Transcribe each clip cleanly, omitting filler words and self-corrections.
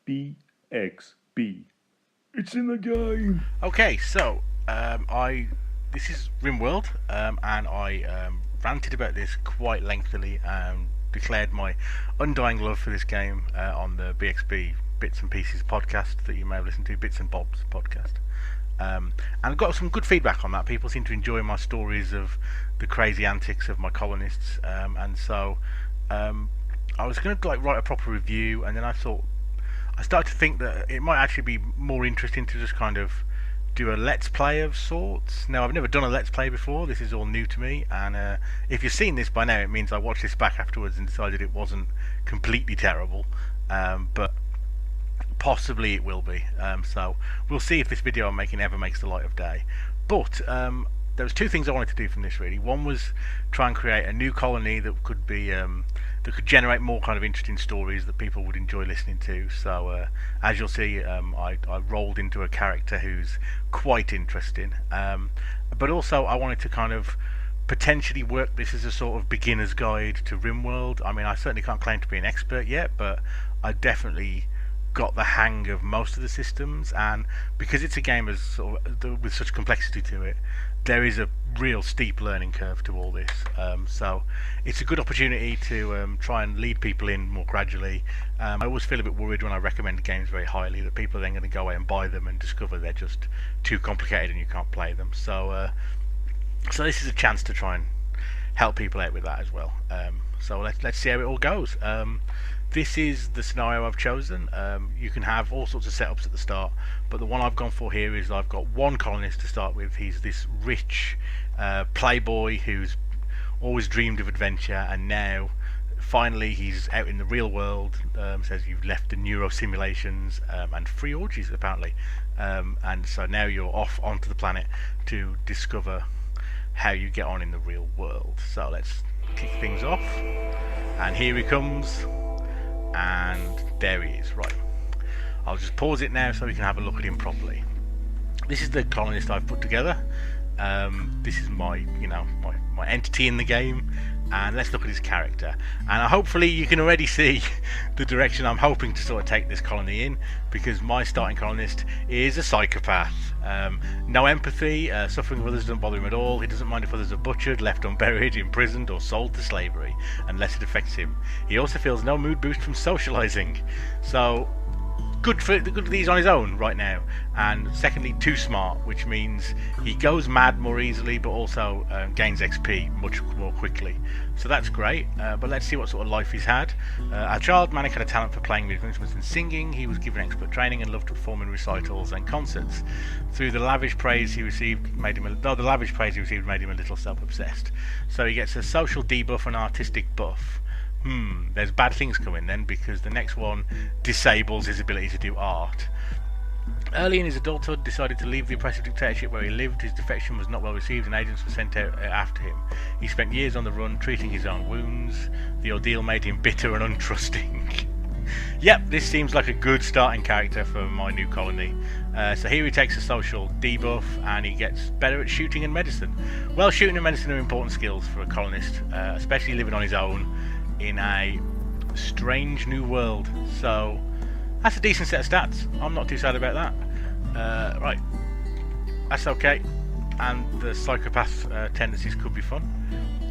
BXB. It's in the game. Okay, so this is Rimworld, and I ranted about this quite lengthily and declared my undying love for this game on the BXB Bits and Pieces podcast that you may have listened to, Bits and Bobs podcast. And I got some good feedback on that. People seem to enjoy my stories of the crazy antics of my colonists, and so I was going to write a proper review, and then I started to think that it might actually be more interesting to just kind of do a let's play of sorts. Now, I've never done a let's play before. This is all new to me, and if you've seen this by now, it means I watched this back afterwards and decided it wasn't completely terrible, but possibly it will be. So we'll see if this video I'm making ever makes the light of day. But there was two things I wanted to do from this really. One was try and create a new colony that could be that could generate more kind of interesting stories that people would enjoy listening to. So as you'll see, I rolled into a character who's quite interesting. But also I wanted to kind of potentially work this as a sort of beginner's guide to Rimworld. I mean, I certainly can't claim to be an expert yet, but I definitely got the hang of most of the systems, and because it's a game as sort of, with such complexity to it, there is a real steep learning curve to all this. So it's a good opportunity to try and lead people in more gradually. I always feel a bit worried when I recommend games very highly that people are then going to go away and buy them and discover they're just too complicated and you can't play them. So this is a chance to try and help people out with that as well. So let's see how it all goes. This is the scenario I've chosen. You can have all sorts of setups at the start, but the one I've gone for here is I've got one colonist to start with. He's this rich playboy who's always dreamed of adventure, and now finally he's out in the real world. Says you've left the neuro simulations and free orgies apparently, and so now you're off onto the planet to discover how you get on in the real world. So let's kick things off, and here he comes. And there he is. Right, I'll just pause it now so we can have a look at him properly. This is the colonist I've put together. This is my entity in the game, and let's look at his character. And hopefully you can already see the direction I'm hoping to sort of take this colony in, because my starting colonist is a psychopath. No empathy, suffering of others doesn't bother him at all. He doesn't mind if others are butchered, left unburied, imprisoned or sold to slavery, unless it affects him. He also feels no mood boost from socialising. So good that he's on his own right now. And secondly, too smart, which means he goes mad more easily, but also gains XP much more quickly. So that's great. But let's see what sort of life he's had. As a child, Manic had a talent for playing musical instruments and singing. He was given expert training and loved to perform in recitals and concerts. Through the lavish praise he received made him a little self-obsessed. So he gets a social debuff and artistic buff. There's bad things coming then, because the next one disables his ability to do art. Early in his adulthood, decided to leave the oppressive dictatorship where he lived. His defection was not well received and agents were sent out after him. He spent years on the run, treating his own wounds. The ordeal made him bitter and untrusting. Yep, this seems like a good starting character for my new colony. So here he takes a social debuff and he gets better at shooting and medicine. Well, shooting and medicine are important skills for a colonist, especially living on his own in a strange new world. So that's a decent set of stats. I'm not too sad about that. Right, that's okay. And the psychopath tendencies could be fun.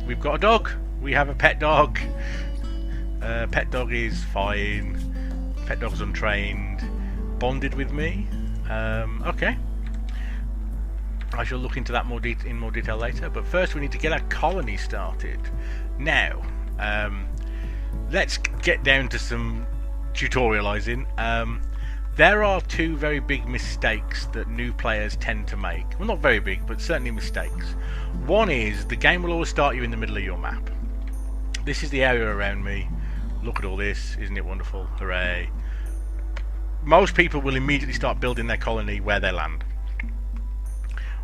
We've got a dog. We have a pet dog. Pet dog is fine. Pet dog's untrained. Bonded with me. Okay. I shall look into that in more detail later. But first we need to get our colony started. Now, let's get down to some tutorializing. There are two very big mistakes that new players tend to make. Well, not very big, but certainly mistakes. One is the game will always start you in the middle of your map. This is the area around me. Look at all this, isn't it wonderful? Hooray. Most people will immediately start building their colony where they land,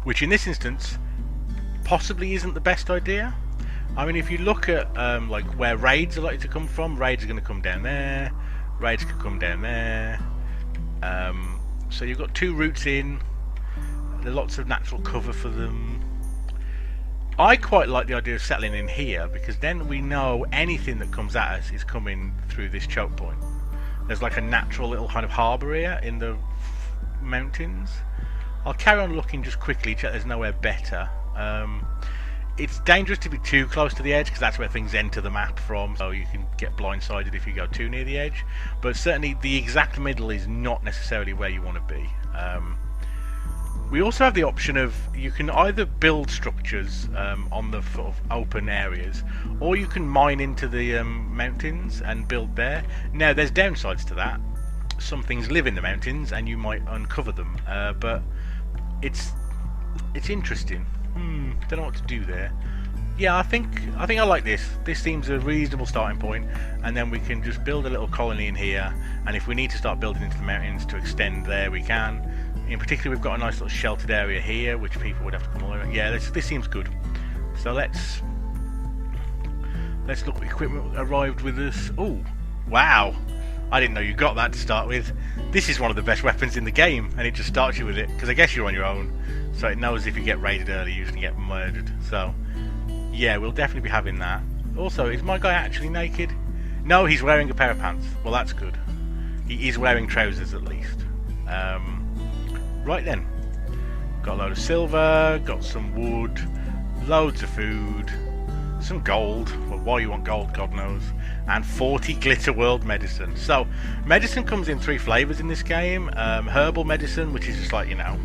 which in this instance possibly isn't the best idea. I mean, if you look at like where raids are likely to come from, raids are going to come down there, raids could come down there. So you've got two routes in, there's lots of natural cover for them. I quite like the idea of settling in here, because then we know anything that comes at us is coming through this choke point. There's like a natural little kind of harbour here in the mountains. I'll carry on looking just quickly, check there's nowhere better. It's dangerous to be too close to the edge because that's where things enter the map from, so you can get blindsided if you go too near the edge. But certainly the exact middle is not necessarily where you want to be. We also have the option of, you can either build structures on the sort of open areas, or you can mine into the mountains and build there. Now there's downsides to that. Some things live in the mountains and you might uncover them, but it's interesting. Don't know what to do there. Yeah, I think I like this. This seems a reasonable starting point, and then we can just build a little colony in here, and if we need to start building into the mountains to extend there, we can. In particular, we've got a nice little sheltered area here, which people would have to come all over. Yeah, this seems good. So let's look what equipment arrived with us. Oh, wow! I didn't know you got that to start with. This is one of the best weapons in the game, and it just starts you with it, because I guess you're on your own, so it knows if you get raided early, you can get murdered. So, yeah, we'll definitely be having that. Also, is my guy actually naked? No, he's wearing a pair of pants. Well, that's good. He is wearing trousers, at least. Right then. Got a load of silver, got some wood, loads of food, some gold. Well, why you want gold, God knows. And 40 Glitter World medicine. So, medicine comes in 3 flavours in this game. Herbal medicine, which is just like, you know,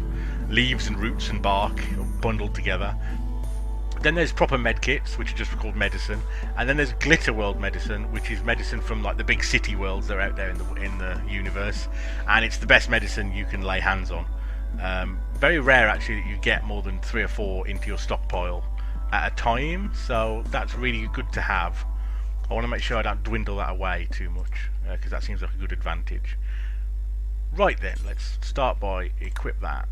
leaves and roots and bark bundled together. Then there's proper med kits, which are just called medicine. And then there's Glitter World medicine, which is medicine from like the big city worlds that are out there in the universe. And it's the best medicine you can lay hands on. Very rare actually that you get more than 3 or 4 into your stockpile at a time, so that's really good to have. I want to make sure I don't dwindle that away too much, because that seems like a good advantage. Right then, let's start by equip that.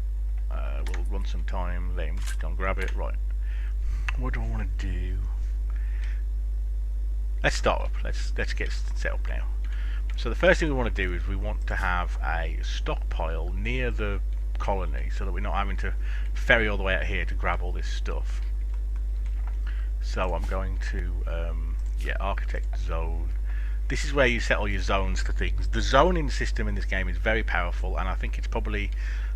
We'll run some time, let him just go and grab it. Right, what do I want to do? Let's start up, let's get set up now. So the first thing we want to do is we want to have a stockpile near the colony, so that we're not having to ferry all the way out here to grab all this stuff. So I'm going to architect zone. This is where you set all your zones for things. The zoning system in this game is very powerful, and I think it's probably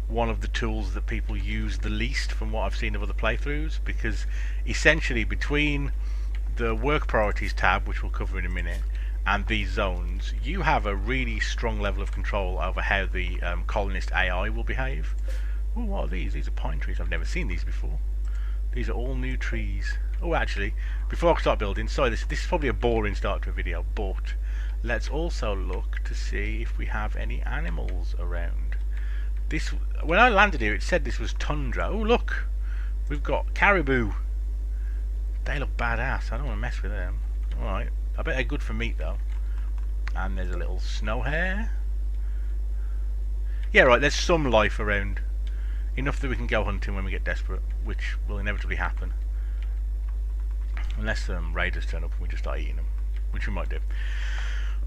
one of the tools that people use the least from what I've seen of other playthroughs, because essentially between the work priorities tab, which we'll cover in a minute, and these zones, you have a really strong level of control over how the colonist AI will behave. Oh, what are these? These are pine trees. I've never seen these before. These are all new trees. Oh, actually, before I start building, sorry, this is probably a boring start to a video, but let's also look to see if we have any animals around. This, when I landed here, it said this was tundra. Oh, look, we've got caribou. They look badass. I don't want to mess with them. All right. I bet they're good for meat though. And there's a little snow hare. Yeah, right, there's some life around. Enough that we can go hunting when we get desperate, which will inevitably happen. Unless raiders turn up and we just start eating them, which we might do.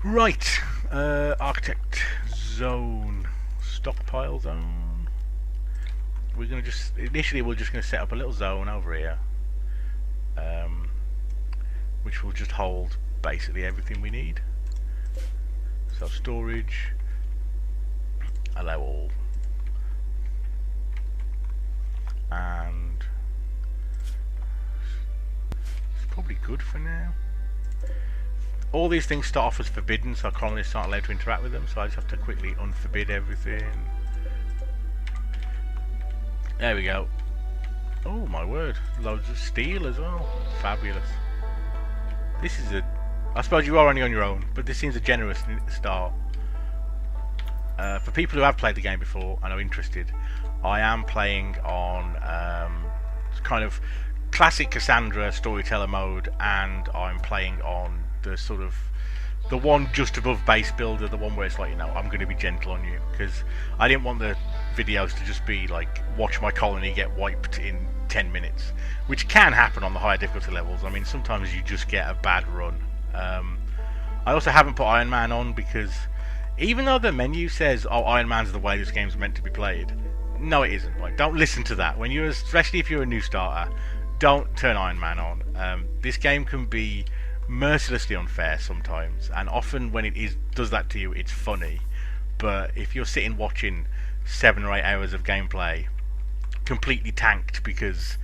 Right, architect zone, stockpile zone. We're going to just, initially we're just going to set up a little zone over here. Which will just hold basically everything we need. So storage, allow all, and it's probably good for now. All these things start off as forbidden, so colonists aren't allowed to interact with them, so I just have to quickly unforbid everything. There we go. Oh my word, loads of steel as well. Fabulous. This is a, I suppose you are only on your own, but this seems a generous start. For people who have played the game before and are interested, I am playing on kind of classic Cassandra storyteller mode, and I'm playing on the sort of the one just above base builder, the one where it's like, you know, I'm going to be gentle on you, because I didn't want the videos to just be like, watch my colony get wiped in 10 minutes, which can happen on the higher difficulty levels. I mean, sometimes you just get a bad run. I also haven't put Iron Man on, because even though the menu says, oh, Iron Man's the way this game's meant to be played, no it isn't. Like, don't listen to that. When you're, especially if you're a new starter, don't turn Iron Man on. This game can be mercilessly unfair sometimes, and often when does that to you, it's funny. But if you're sitting watching 7 or 8 hours of gameplay completely tanked because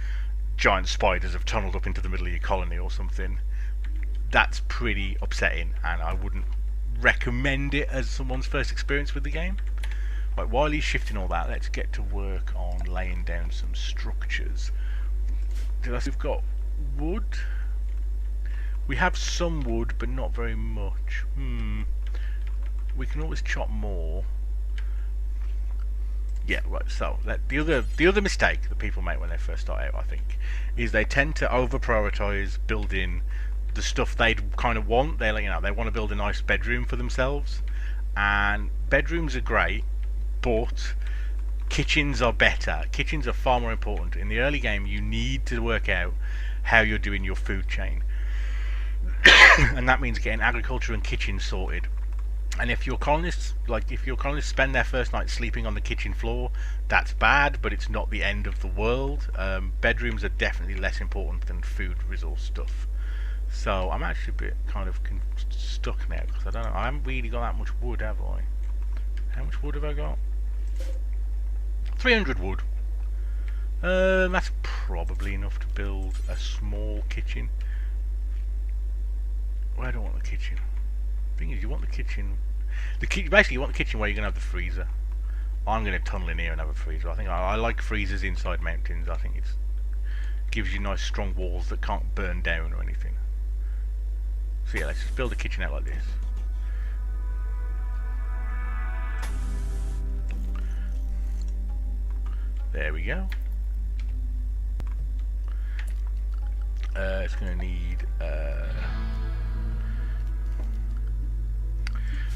giant spiders have tunneled up into the middle of your colony or something, that's pretty upsetting, and I wouldn't recommend it as someone's first experience with the game. Right, while he's shifting all that, let's get to work on laying down some structures. We've got wood. We have some wood, but not very much. We can always chop more. Yeah, right. So the other mistake that people make when they first start out, I think, is they tend to over prioritize building the stuff they kind of want. They they want to build a nice bedroom for themselves, and bedrooms are great, but kitchens are better. Kitchens are far more important. In the early game, you need to work out how you're doing your food chain, and that means getting agriculture and kitchen sorted. And if your colonists spend their first night sleeping on the kitchen floor, that's bad, but it's not the end of the world. Bedrooms are definitely less important than food resource stuff. So I'm actually a bit kind of stuck now, because I haven't really got that much wood, have I? How much wood have I got? 300 wood. That's probably enough to build a small kitchen. Well, I don't want the kitchen. The thing is, you want the kitchen. Basically, you want the kitchen where you're gonna have the freezer. I'm gonna tunnel in here and have a freezer. I think I like freezers inside mountains. I think it gives you nice strong walls that can't burn down or anything. So yeah, let's just build a kitchen out like this. There we go. It's gonna need.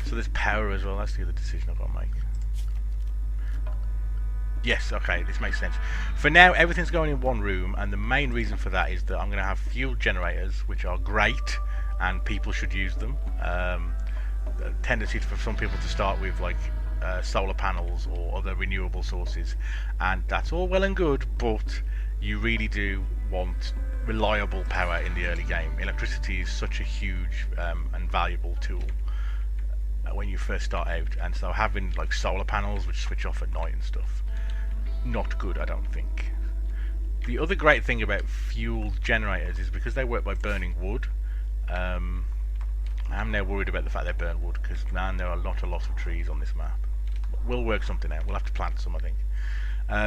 So there's power as well. That's the other decision I've got to make. Yes, okay, this makes sense. For now, everything's going in one room, and the main reason for that is that I'm going to have fuel generators, which are great, and people should use them. A tendency for some people to start with solar panels or other renewable sources, and that's all well and good, but you really do want reliable power in the early game. Electricity is such a huge and valuable tool when you first start out, and so having solar panels which switch off at night and stuff, not good, I don't think. The other great thing about fuel generators is because they work by burning wood. I'm now worried about the fact they burn wood, because man, there are not a lot of trees on this map. We'll work something out. We'll have to plant some, I think.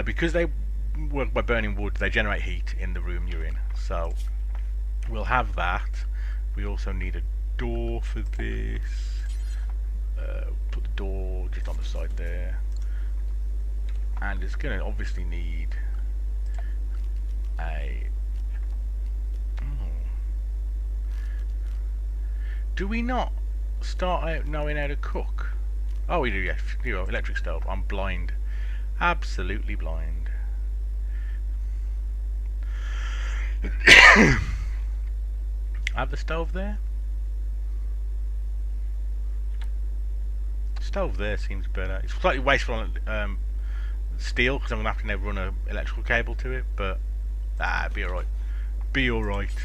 Because they work by burning wood, they generate heat in the room you're in, so we'll have that. We also need a door for this. Put the door just on the side there, and it's going to obviously need a. Do we not start out knowing how to cook? Oh, we do. Yes, electric stove. I'm blind, absolutely blind. I have the stove there. Stove there seems better. It's slightly wasteful on steel, because I'm going to have to now run an electrical cable to it, but it'll be alright. Be alright.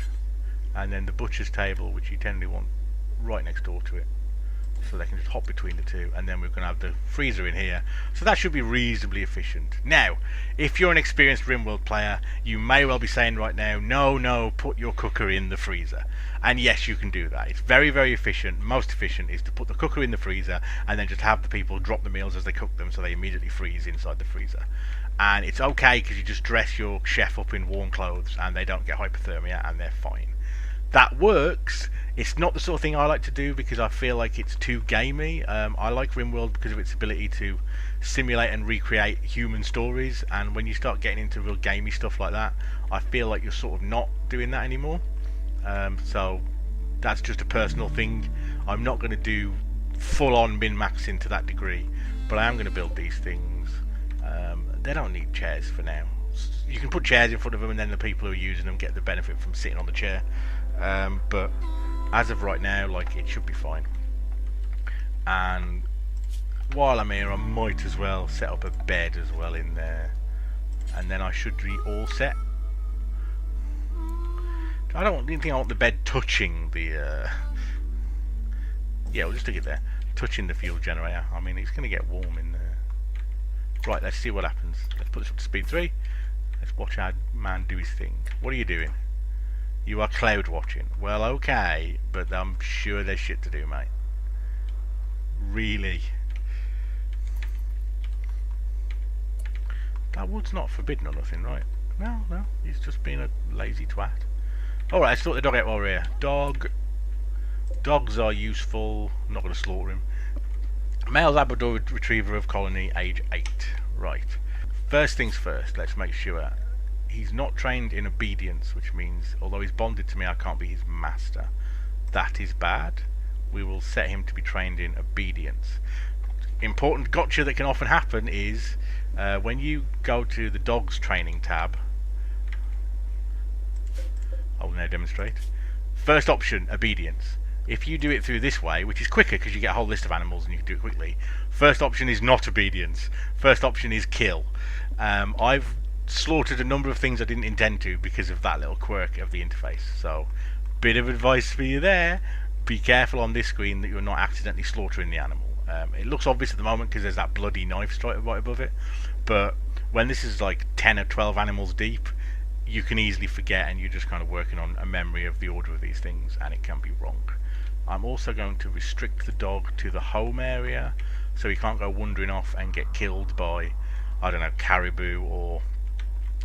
And then the butcher's table, which you tend to want right next door to it, so they can just hop between the two, and then we're going to have the freezer in here, so that should be reasonably efficient. Now, if you're an experienced Rimworld player, you may well be saying right now, no, put your cooker in the freezer. And yes, you can do that. It's very, very efficient. Most efficient is to put the cooker in the freezer and then just have the people drop the meals as they cook them, so they immediately freeze inside the freezer. And it's okay, because you just dress your chef up in warm clothes and they don't get hypothermia, and they're fine. That works. It's not the sort of thing I like to do, because I feel like it's too gamey. I like Rimworld because of its ability to simulate and recreate human stories, and when you start getting into real gamey stuff like that, I feel like you're sort of not doing that anymore. So that's just a personal thing. I'm not going to do full-on min-maxing to that degree, but I am going to build these things. They don't need chairs for now. You can put chairs in front of them, and then the people who are using them get the benefit from sitting on the chair. But as of right now, it should be fine. And while I'm here, I might as well set up a bed as well in there, and then I should be all set. I don't think I want the bed touching the. Yeah, we'll just stick it there. Touching the fuel generator. I mean, it's going to get warm in there. Right, let's see what happens. Let's put this up to speed 3. Let's watch our man do his thing. What are you doing? You are cloud watching. Well, okay, but I'm sure there's shit to do, mate. Really? That wood's not forbidden or nothing, right? No, he's just being a lazy twat. Alright, let's sort the dog out while we're here. Dogs are useful. I'm not going to slaughter him. Male Labrador Retriever of colony, age 8. Right. First things first, let's make sure he's not trained in obedience, which means, although he's bonded to me, I can't be his master. That is bad. We will set him to be trained in obedience. Important gotcha that can often happen is when you go to the dogs training tab. I will now demonstrate. First option, obedience. If you do it through this way, which is quicker because you get a whole list of animals and you can do it quickly, first option is not obedience. First option is kill. I've slaughtered a number of things I didn't intend to because of that little quirk of the interface. So, bit of advice for you there. Be careful on this screen that you're not accidentally slaughtering the animal. It looks obvious at the moment because there's that bloody knife straight right above it. But when this is like 10 or 12 animals deep, you can easily forget and you're just kind of working on a memory of the order of these things and it can be wrong. I'm also going to restrict the dog to the home area so he can't go wandering off and get killed by, I don't know, caribou or...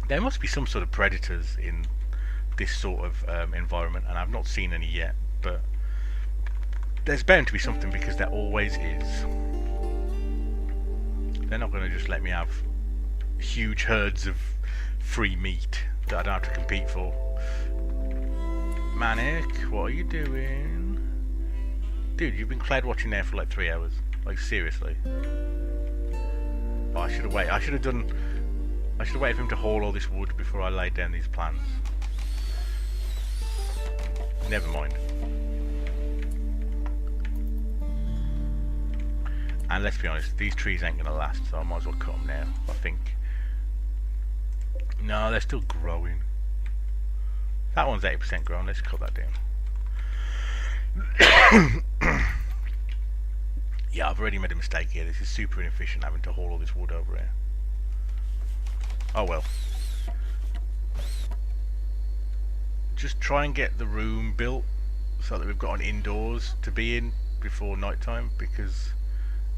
There must be some sort of predators in this sort of environment and I've not seen any yet, but there's bound to be something because there always is. They're not going to just let me have huge herds of free meat that I don't have to compete for. Manic, what are you doing? Dude, you've been cloud watching there for like 3 hours. Like, seriously. Oh, I should have waited. I should have waited for him to haul all this wood before I laid down these plans. Never mind. And let's be honest, these trees ain't going to last, so I might as well cut them now, I think. No, they're still growing. That one's 80% grown, let's cut that down. Yeah, I've already made a mistake here. This is super inefficient having to haul all this wood over here. Oh well. Just try and get the room built so that we've got an indoors to be in before night time, because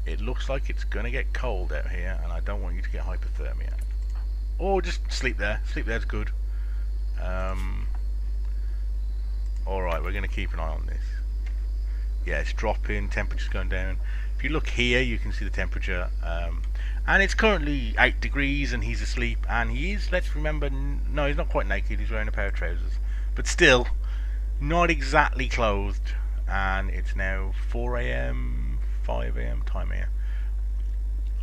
it looks like it's going to get cold out here and I don't want you to get hypothermia. Or just sleep there. Sleep there's good. Alright, we're going to keep an eye on this. Yeah, it's dropping, temperature's going down. If you look here, you can see the temperature. And it's currently 8 degrees and he's asleep. And he is, let's remember, no, he's not quite naked, he's wearing a pair of trousers. But still, not exactly clothed. And it's now 4 AM, 5 AM time here.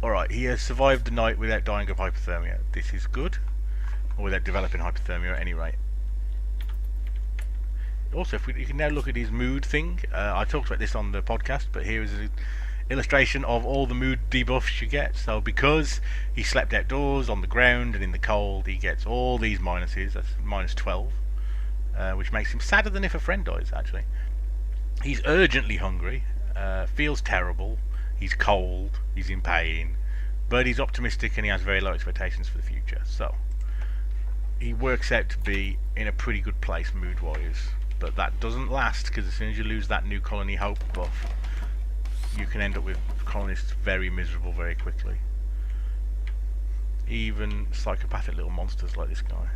Alright, he has survived the night without dying of hypothermia. This is good. Or without developing hypothermia at any rate. Also, you can now look at his mood thing. I talked about this on the podcast, but here is an illustration of all the mood debuffs you get. So because he slept outdoors, on the ground, and in the cold, he gets all these minuses. That's minus 12, which makes him sadder than if a friend dies, actually. He's urgently hungry, feels terrible, he's cold, he's in pain, but he's optimistic and he has very low expectations for the future. So he works out to be in a pretty good place mood-wise. But that doesn't last, because as soon as you lose that new colony hope buff, you can end up with colonists very miserable very quickly. Even psychopathic little monsters like this guy.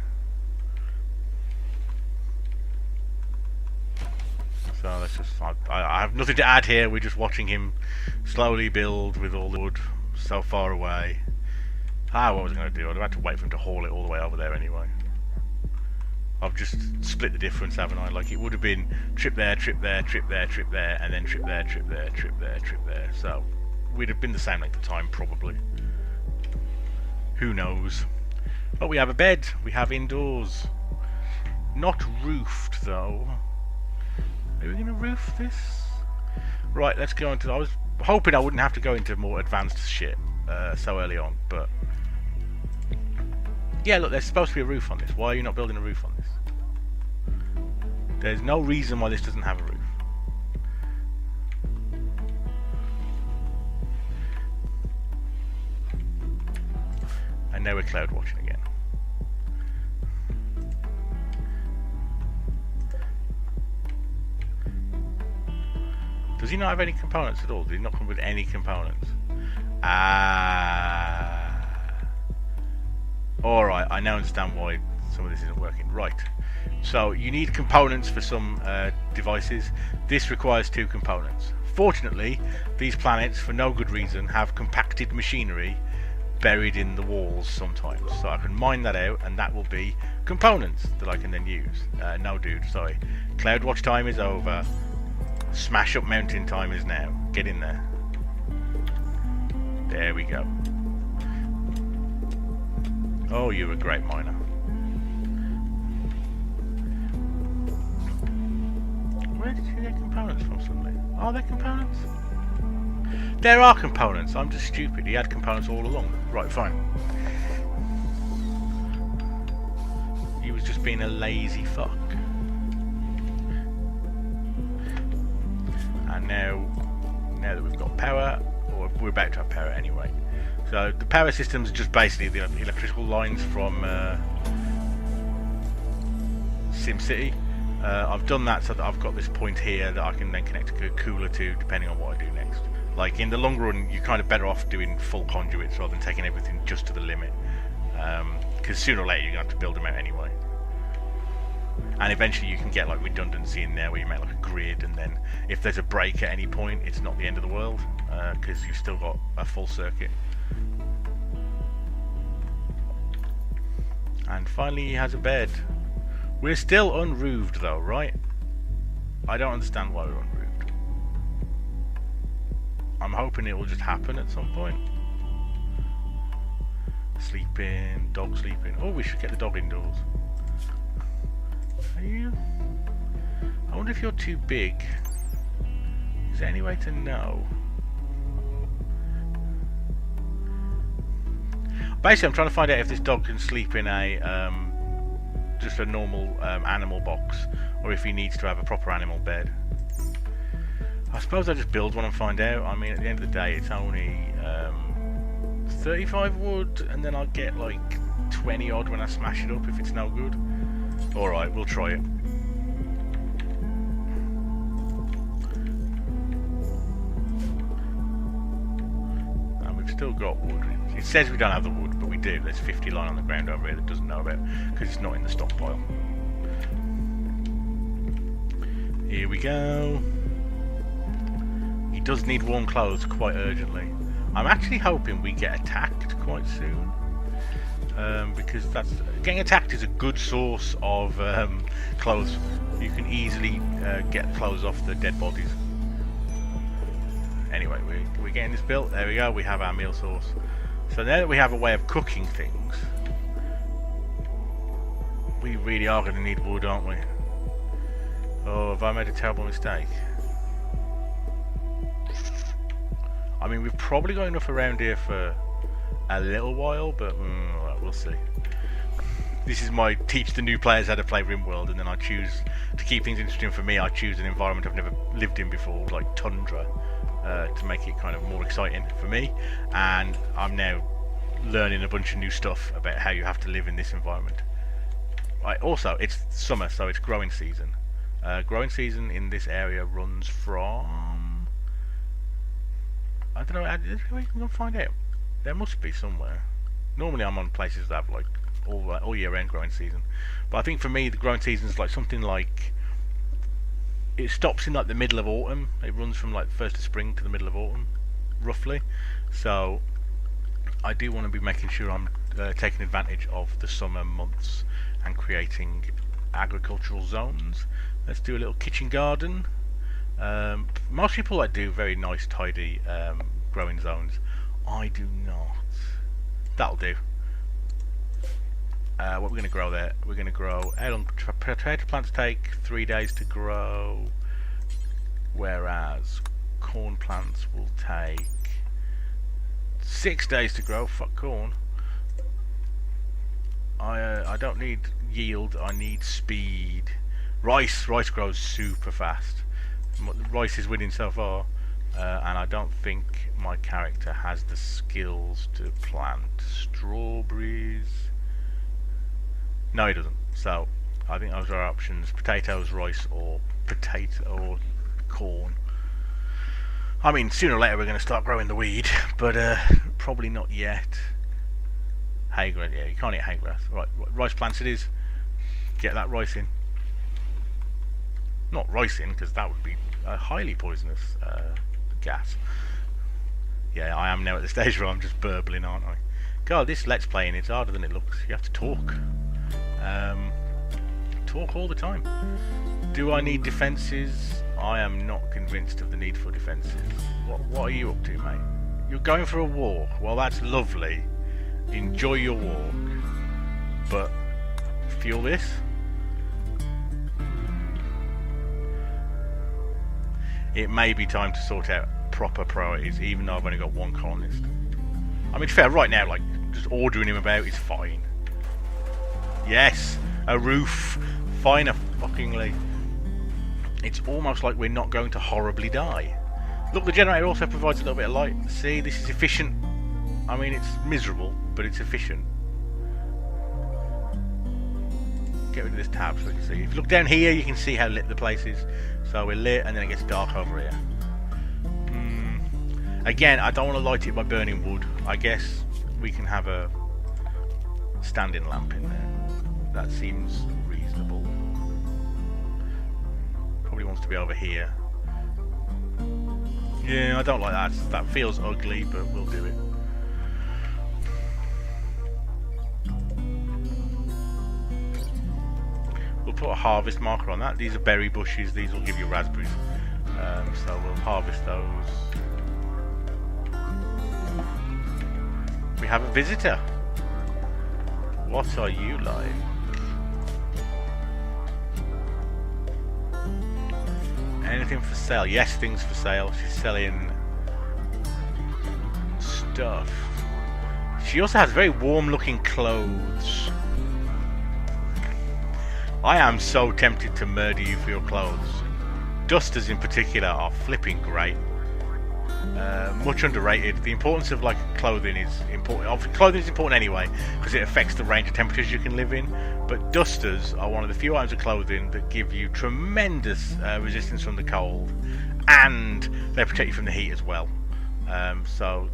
So let's just, I have nothing to add here, we're just watching him slowly build with all the wood so far away. What was I going to do? I'd have had to wait for him to haul it all the way over there anyway. I've just split the difference, haven't I? Like, it would have been trip there, trip there, trip there, trip there, and then trip there, trip there, trip there, trip there. So, we'd have been the same length of time, probably. Who knows? But we have a bed. We have indoors. Not roofed, though. Are we going to roof this? Right, let's go into... I was hoping I wouldn't have to go into more advanced shit so early on, but... Yeah, look, there's supposed to be a roof on this. Why are you not building a roof on this? There's no reason why this doesn't have a roof. And now we're cloud watching again. Does he not have any components at all? Did he not come with any components? Alright, I now understand why some of this isn't working. Right. So, you need components for some devices. This requires 2 components. Fortunately, these planets, for no good reason, have compacted machinery buried in the walls sometimes. So I can mine that out, and that will be components that I can then use. No, dude, sorry. Cloud watch time is over. Smash up mountain time is now. Get in there. There we go. Oh, you're a great miner. Where did you get components from suddenly? Are there components? There are components. I'm just stupid. He had components all along. Right, fine. He was just being a lazy fuck. And now that we've got power, or we're about to have power anyway. So the power system's just basically the electrical lines from SimCity. I've done that so that I've got this point here that I can then connect a cooler to, depending on what I do next. Like in the long run, you're kind of better off doing full conduits rather than taking everything just to the limit, because sooner or later you're gonna have to build them out anyway. And eventually you can get like redundancy in there where you make like a grid, and then if there's a break at any point, it's not the end of the world, because you've still got a full circuit. And finally he has a bed. We're still unroofed though, right? I don't understand why we're unroofed. I'm hoping it will just happen at some point. Sleeping, dog sleeping. Oh, we should get the dog indoors. Are you? I wonder if you're too big. Is there any way to know? Basically, I'm trying to find out if this dog can sleep in a just a normal animal box, or if he needs to have a proper animal bed. I suppose I'll just build one and find out. I mean, at the end of the day, it's only 35 wood, and then I'll get like 20 odd when I smash it up if it's no good. Alright, we'll try it. And we've still got wood. It says we don't have the wood, but we do. There's 50 lying on the ground over here that doesn't know about, because it's not in the stockpile. Here we go. He does need warm clothes quite urgently. I'm actually hoping we get attacked quite soon. Because getting attacked is a good source of clothes. You can easily get clothes off the dead bodies. Anyway, we're getting this built. There we go. We have our meal source. So now that we have a way of cooking things, we really are going to need wood, aren't we? Oh, have I made a terrible mistake? I mean, we've probably got enough around here for a little while, but we'll see. This is my teach the new players how to play Rimworld, and then I choose, to keep things interesting for me, I choose an environment I've never lived in before, like Tundra, to make it kind of more exciting for me. And I'm now learning a bunch of new stuff about how you have to live in this environment. Right, also, it's summer, so it's growing season. Growing season in this area runs from... I don't know, we can find out. There must be somewhere. Normally I'm on places that have like all year round growing season, but I think for me the growing season is like something like, it stops in like the middle of autumn. It runs from like 1st of spring to the middle of autumn, roughly. So I do want to be making sure I'm taking advantage of the summer months and creating agricultural zones. Let's do a little kitchen garden. Most people like do very nice tidy growing zones. I do not. That'll do. What we're going to grow there? We're going to grow. How long potato plants take? 3 days to grow, whereas corn plants will take 6 days to grow. Fuck corn. I don't need yield. I need speed. Rice grows super fast. Rice is winning so far, and I don't think my character has the skills to plant strawberries. No, he doesn't. So I think those are our options: potatoes, rice, or corn. I mean, sooner or later we're going to start growing the weed, but probably not yet. Hay grass, yeah, you can't eat hay grass. Right, rice plants it is. Get that rice in. Not rice in, because that would be a highly poisonous gas. Yeah, I am now at the stage where I'm just burbling, aren't I? God, this Let's Playing, it's harder than it looks. You have to talk. Talk all the time. Do I need defences? I am not convinced of the need for defences. What are you up to, mate? You're going for a walk. Well, that's lovely. Enjoy your walk. But, feel this? It may be time to sort out proper priorities, even though I've only got one colonist. I mean, fair, right now, like, just ordering him about is fine. Yes, a roof. Finer fuckingly. It's almost like we're not going to horribly die. Look, the generator also provides a little bit of light. See, this is efficient. I mean, it's miserable, but it's efficient. Get rid of this tab so we can see. If you look down here, you can see how lit the place is. So we're lit, and then it gets dark over here. Again, I don't want to light it by burning wood. I guess we can have a standing lamp in there. That seems reasonable. Probably wants to be over here. Yeah, I don't like that. That feels ugly, but we'll do it. We'll put a harvest marker on that. These are berry bushes. These will give you raspberries. So we'll harvest those. We have a visitor. What are you like? Anything for sale? Yes, things for sale. She's selling stuff. She also has very warm looking clothes. I am so tempted to murder you for your clothes. Dusters in particular are flipping great. Much underrated. The importance of like clothing is important. Obviously, clothing is important anyway because it affects the range of temperatures you can live in. But dusters are one of the few items of clothing that give you tremendous resistance from the cold, and they protect you from the heat as well. So,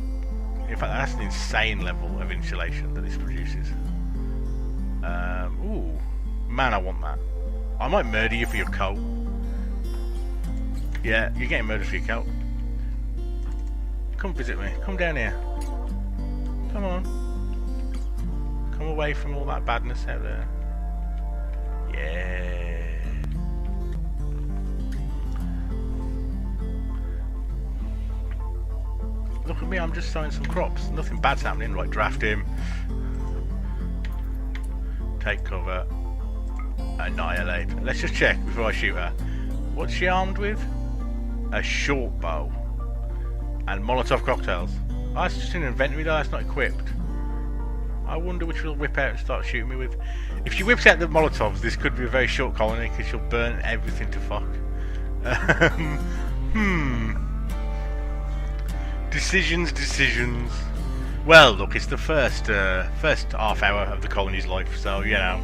in fact, that's an insane level of insulation that this produces. Ooh, man, I want that. I might murder you for your coat. Yeah, you're getting murdered for your coat. Come visit me. Come down here. Come on. Come away from all that badness out there. Yeah. Look at me, I'm just sowing some crops. Nothing bad's happening. Right, draft him. Take cover. Annihilate. Let's just check before I shoot her. What's she armed with? A short bow. And Molotov cocktails. Oh, that's just an inventory though, that's not equipped. I wonder which we'll whip out and start shooting me with. If she whips out the Molotovs, this could be a very short colony because she'll burn everything to fuck. Decisions. Well, look, it's the first half hour of the colony's life, so, you know.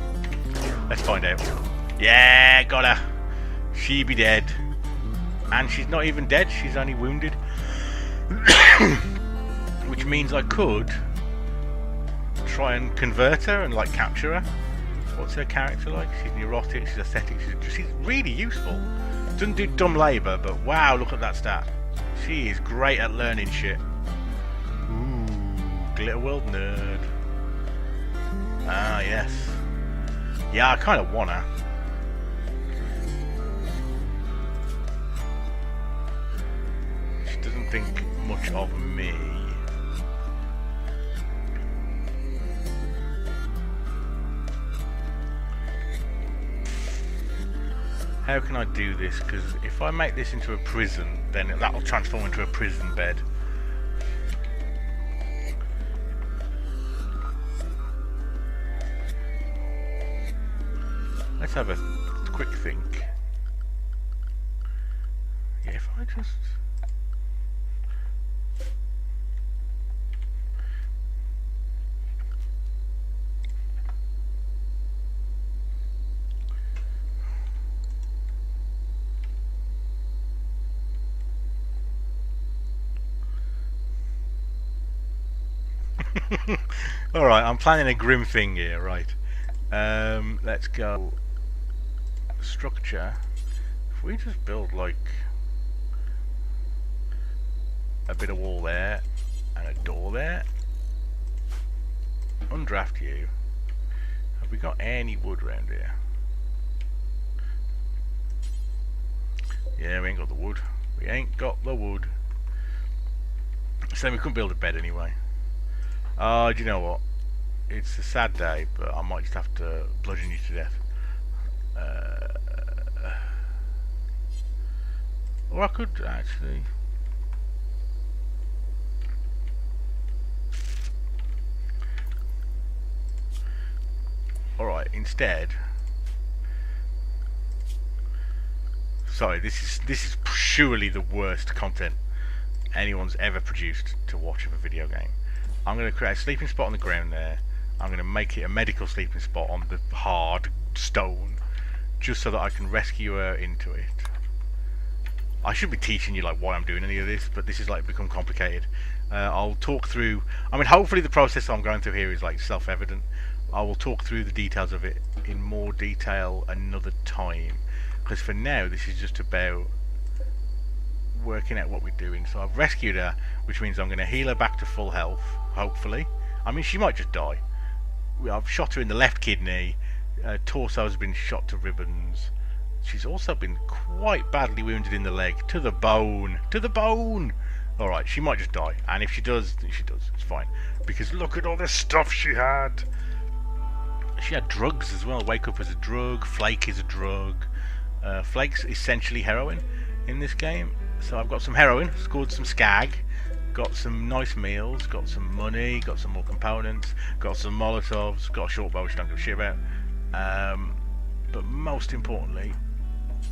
Let's find out. Yeah, got her. She be dead. And she's not even dead, she's only wounded. Which means I could try and convert her and like capture her. What's her character like? She's neurotic, she's aesthetic, she's really useful. Doesn't do dumb labour, but wow, look at that stat. She is great at learning shit. Ooh, Glitter World nerd. Ah, yes. Yeah, I kind of want her. She doesn't think much of me. How can I do this? Because if I make this into a prison, then that'll transform into a prison bed. Let's have a quick think. Yeah, if I just... Alright, I'm planning a grim thing here, right. Let's go structure. If we just build like a bit of wall there and a door there. Undraft you. Have we got any wood around here? Yeah, we ain't got the wood. We ain't got the wood. So we couldn't build a bed anyway. Oh, do you know what? It's a sad day, but I might just have to bludgeon you to death. Or I could actually... Alright, instead... Sorry, this is surely the worst content anyone's ever produced to watch of a video game. I'm going to create a sleeping spot on the ground there. I'm going to make it a medical sleeping spot on the hard stone, just so that I can rescue her into it. I should be teaching you like why I'm doing any of this, but this is like become complicated. I'll talk through. I mean, hopefully the process I'm going through here is like self-evident. I will talk through the details of it in more detail another time, because for now this is just about working out what we're doing. So I've rescued her, which means I'm going to heal her back to full health, hopefully. I mean, she might just die. I've shot her in the left kidney, torso has been shot to ribbons. She's also been quite badly wounded in the leg, to the bone, Alright, she might just die, and if she does, it's fine. Because look at all the stuff she had. She had drugs as well. Wake Up is a drug, Flake is a drug. Flake's essentially heroin in this game. So I've got some heroin, scored some skag, got some nice meals, got some money, got some more components, got some Molotovs, got a short bow which I don't give a shit about. But most importantly,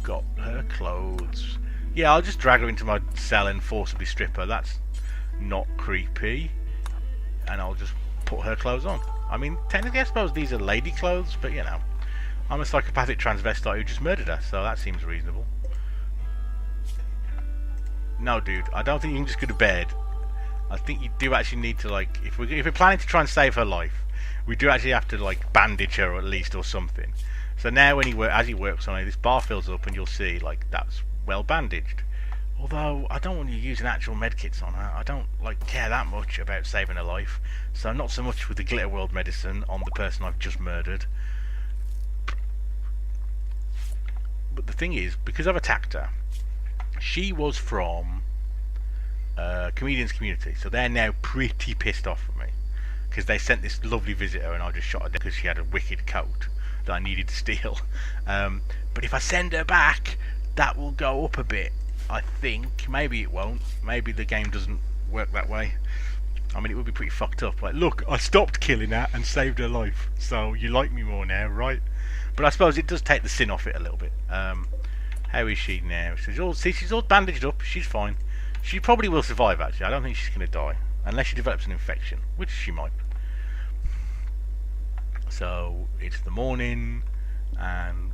got her clothes. Yeah, I'll just drag her into my cell and forcibly strip her. That's not creepy. And I'll just put her clothes on. I mean, technically I suppose these are lady clothes, but you know, I'm a psychopathic transvestite who just murdered her, so that seems reasonable. No, dude, I don't think you can just go to bed. I think you do actually need to, like, if we're planning to try and save her life, we do actually have to, like, bandage her at least or something. So now when as he works on it, this bar fills up and you'll see, like, that's well bandaged. Although, I don't want you using actual medkits on her. I don't, like, care that much about saving her life. So not so much with the Glitter World medicine on the person I've just murdered. But the thing is, because I've attacked her, she was from Comedian's Community, so they're now pretty pissed off at me because they sent this lovely visitor and I just shot her because she had a wicked coat that I needed to steal. But if I send her back, that will go up a bit, I think. Maybe it won't. Maybe the game doesn't work that way. I mean, it would be pretty fucked up. Like, look, I stopped killing her and saved her life, so you like me more now, right? But I suppose it does take the sin off it a little bit. How is she now? She's all bandaged up. She's fine. She probably will survive, actually. I don't think she's going to die. Unless she develops an infection, which she might. So, it's the morning, and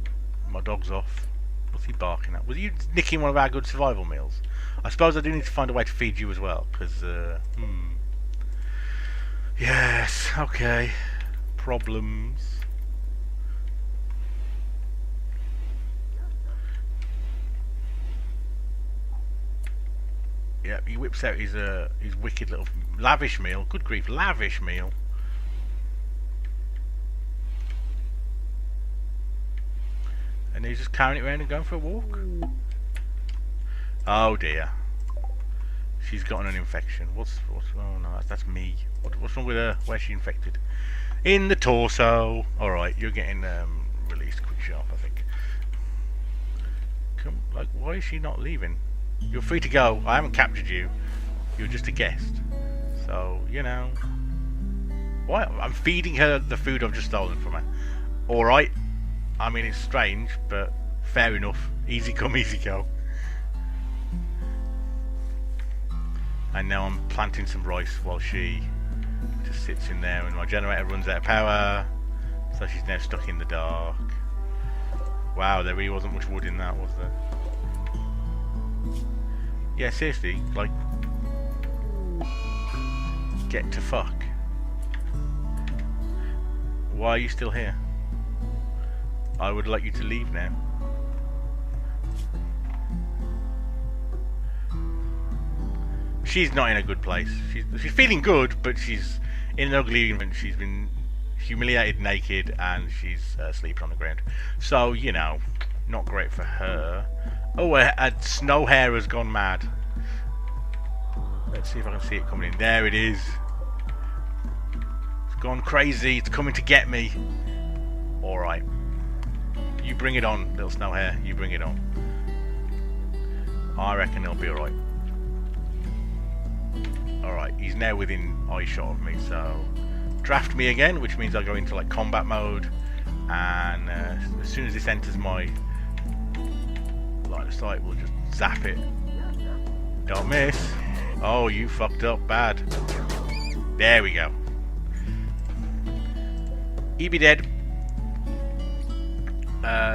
my dog's off. What's he barking at? Was you nicking one of our good survival meals? I suppose I do need to find a way to feed you as well, because, Yes, okay. Problems. Yeah, he whips out his wicked little lavish meal. Good grief, lavish meal. And he's just carrying it around and going for a walk. Oh dear, she's gotten an infection. What's oh no, that's me. What's wrong with her? Where's she infected? In the torso. All right, you're getting released quick sharp, I think. Come, like, why is she not leaving? You're free to go. I haven't captured you. You're just a guest. So, you know. Why? I'm feeding her the food I've just stolen from her. Alright. I mean, it's strange, but Fair enough. Easy come, easy go. And now I'm planting some rice while she just sits in there and my generator runs out of power. So she's now stuck in the dark. Wow, there really wasn't much wood in that, was there? Yeah, seriously, like... Get to fuck. Why are you still here? I would like you to leave now. She's not in a good place. She's feeling good, but she's in an ugly environment. She's been humiliated naked and she's sleeping on the ground. So, you know, not great for her. Oh, a snow hare has gone mad. Let's see if I can see it coming in. There it is. It's gone crazy. It's coming to get me. Alright. You bring it on, little snow hare. You bring it on. I reckon it'll be alright. Alright, he's now within eye shot of me, so... Draft me again, which means I go into like combat mode. And as soon as this enters my line of sight, we'll just zap it. Don't miss. Oh, you fucked up bad. There we go. He be dead.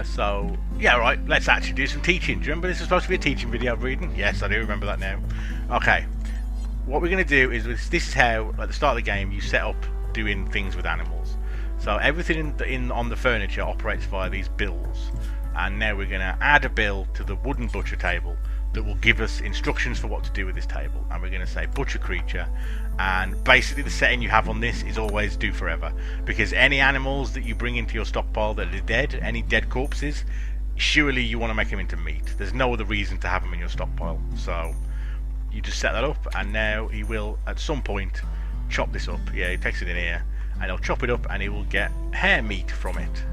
So, yeah, right, let's actually do some teaching. Do you remember this is supposed to be a teaching video of reading? Yes, I do remember that now. Okay. What we're going to do is, this is how, at the start of the game, you set up doing things with animals. So everything on the furniture operates via these bills. And now we're going to add a bill to the wooden butcher table that will give us instructions for what to do with this table. And we're going to say butcher creature. And basically the setting you have on this is always do forever. Because any animals that you bring into your stockpile that are dead, any dead corpses, surely you want to make them into meat. There's no other reason to have them in your stockpile. So you just set that up, and now he will at some point chop this up. Yeah, he takes it in here and he'll chop it up and he will get hare meat from it.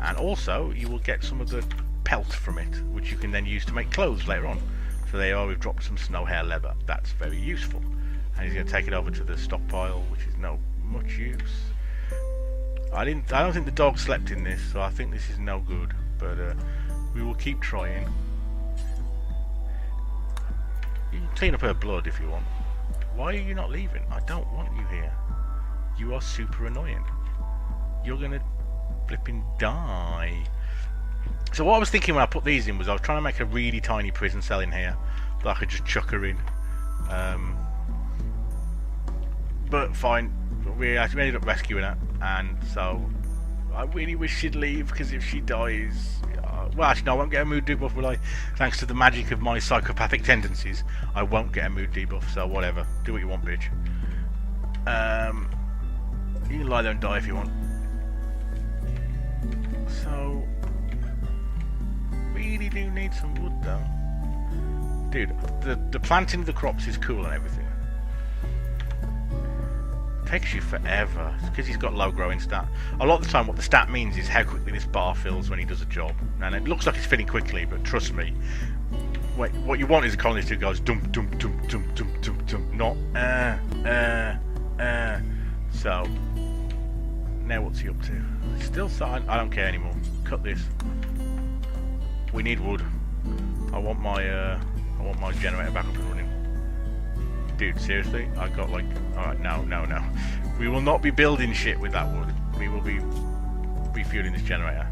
And also you will get some of the pelt from it, which you can then use to make clothes later on. So there you are, we've dropped some snow hare leather. That's very useful. And he's going to take it over to the stockpile, which is no much use. I don't think the dog slept in this, so I think this is no good. But we will keep trying. You can clean up her blood if you want. Why are you not leaving? I don't want you here. You are super annoying. You're gonna flipping die. So what I was thinking when I put these in was I was trying to make a really tiny prison cell in here that I could just chuck her in. But fine, we ended up rescuing her, and so I really wish she'd leave, because if she dies... well, actually, no, I won't get a mood debuff, will I? Thanks to the magic of my psychopathic tendencies, I won't get a mood debuff, so whatever. Do what you want, bitch. You can lie there and die if you want. So... really do need some wood, though. Dude, the planting of the crops is cool and everything. Takes you forever. It's because he's got low growing stat. A lot of the time what the stat means is how quickly this bar fills when he does a job. And it looks like it's filling quickly, but trust me, what you want is a colonist who goes dump dump dump dump dump dump dump, not So now what's he up to? Still silent. I don't care anymore. Cut this. We need wood. I want my generator back up and running. Dude, seriously? I got like... Alright, no. We will not be building shit with that wood. We will be refueling this generator.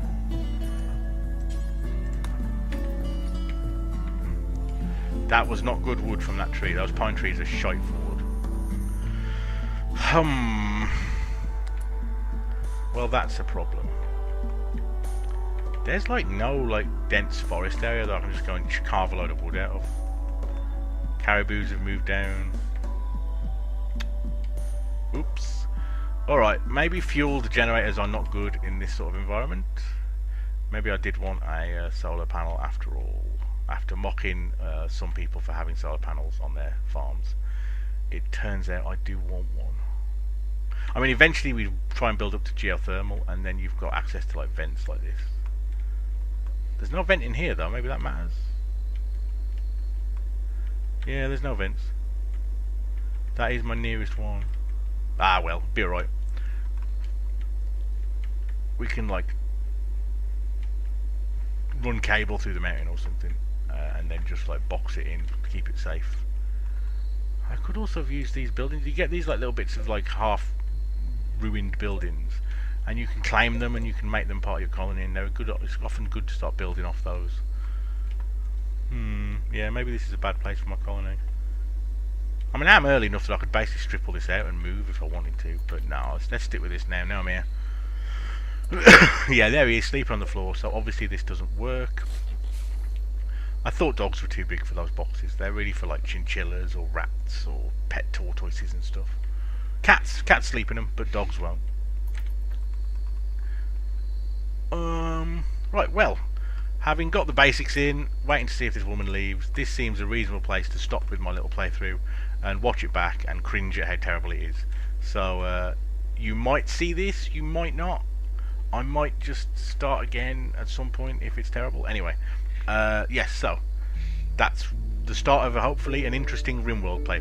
That was not good wood from that tree. Those pine trees are shite for wood. Well, that's a problem. There's like no like dense forest area that I can just go and carve a load of wood out of. Caribous have moved down. Oops. Alright, maybe fueled generators are not good in this sort of environment. Maybe I did want a solar panel after all. After mocking some people for having solar panels on their farms, it turns out I do want one. I mean, eventually we try and build up to geothermal, and then you've got access to like vents like this. There's no vent in here though, maybe that matters. Yeah, there's no vents. That is my nearest one. Ah well, be alright. We can like run cable through the mountain or something, and then just like box it in to keep it safe. I could also have used these buildings. You get these like little bits of like half ruined buildings, and you can claim them and you can make them part of your colony. And they're good. It's often good to start building off those. Yeah, maybe this is a bad place for my colony. I mean, I'm early enough that I could basically strip all this out and move if I wanted to, but no, let's stick with this now. Now I'm here. Yeah, there he is, sleeping on the floor, so obviously this doesn't work. I thought dogs were too big for those boxes. They're really for like chinchillas or rats or pet tortoises and stuff. Cats sleep in them, but dogs won't. Right, well, having got the basics in, waiting to see if this woman leaves, this seems a reasonable place to stop with my little playthrough and watch it back and cringe at how terrible it is. So, you might see this, you might not. I might just start again at some point if it's terrible. Anyway, yes, so that's the start of hopefully an interesting Rimworld playthrough.